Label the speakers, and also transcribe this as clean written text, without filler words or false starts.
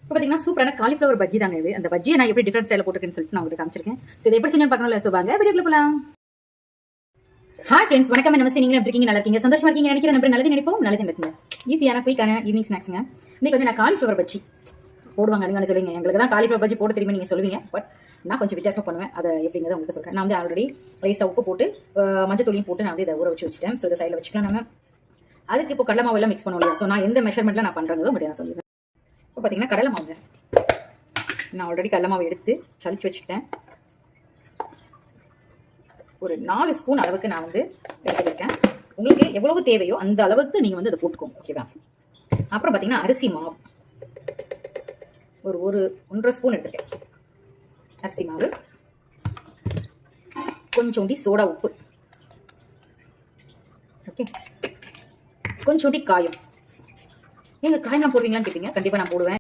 Speaker 1: இப்போ பார்த்தீங்கன்னா சூப்பரான காலிஃப்ளவர் பஜ்ஜி தாங்க இது. அந்த பஜ்ஜியை நான் எப்படி டிஃப்ரெண்ட் ஸ்டைலில் போட்டுருக்கேன்னு சொல்லிட்டு நான் உங்களுக்கு காமிச்சிருக்கேன். ஸோ இதை எப்படி செஞ்சு பார்க்கணும்ல, ஸோ வாங்க வீடியோக்குள்ள போகலாம். ஹாய் ஃப்ரெண்ட்ஸ், வணக்கம், நமஸ்தே. நீங்க எப்படி இருக்கீங்க? நல்லா இருக்கீங்க, சந்தோஷமா இருக்கீங்க நினைக்கிறேன். நம்ம நல்லது நினைப்போம், நல்லது நடக்குங்க. ஈஸியான குயிக்கான ஈவினிங் ஸ்நாக்ஸுங்க. இன்னைக்கு வந்து நான் காலிஃப்ளவர் பஜ்ஜி போடுவாங்க. நீங்க சொல்லுவீங்க எங்களுக்கு தான் காலிஃப்ளவர் பஜ்ஜி போட தெரியுமா நீங்க சொல்லுவீங்க. பட் நான் கொஞ்சம் வித்தியாசமாக பண்ணுவேன். அதை எப்படிங்கிறத உங்களுக்கு சொல்கிறேன். நான் வந்து ஆல்ரெடி ரைஸாக உப்பு போட்டு மஞ்சத்தூளியும் போட்டு நான் வந்து இதை ஊற வச்சு வச்சுட்டேன். ஸோ இதை சைடில் வச்சுக்கலாம். நம்ம அதுக்கு இப்போ கடலை மாவு எல்லாம் மிக்ஸ் பண்ணுவோம். ஸோ நான் எந்த மெஷர்மெண்ட்டில் நான் பண்ணுறதோ மட்டும் நான் சொல்லிடுறேன். இப்போ பார்த்தீங்கன்னா கடலை மாவு நான் ஆல்ரெடி கடலை மாவு எடுத்து சளிச்சு வச்சுக்கிட்டேன். ஒரு 4 ஸ்பூன் அளவுக்கு நான் வந்து எடுத்துக்கிட்டேன். உங்களுக்கு எவ்வளவு தேவையோ அந்த அளவுக்கு நீங்கள் வந்து அதை போட்டுக்கோங்க, ஓகேவா? அப்புறம் பார்த்தீங்கன்னா அரிசி மாவு ஒரு 1.5 ஸ்பூன் எடுத்துட்டேன். அரிசி மாவு, கொஞ்சோண்டி சோடா உப்பு, ஓகே, கொஞ்சோண்டி காயம். நீங்கள் காயம் நான் போடுவீங்களான்னு கேட்டீங்க. கண்டிப்பாக நான் போடுவேன்.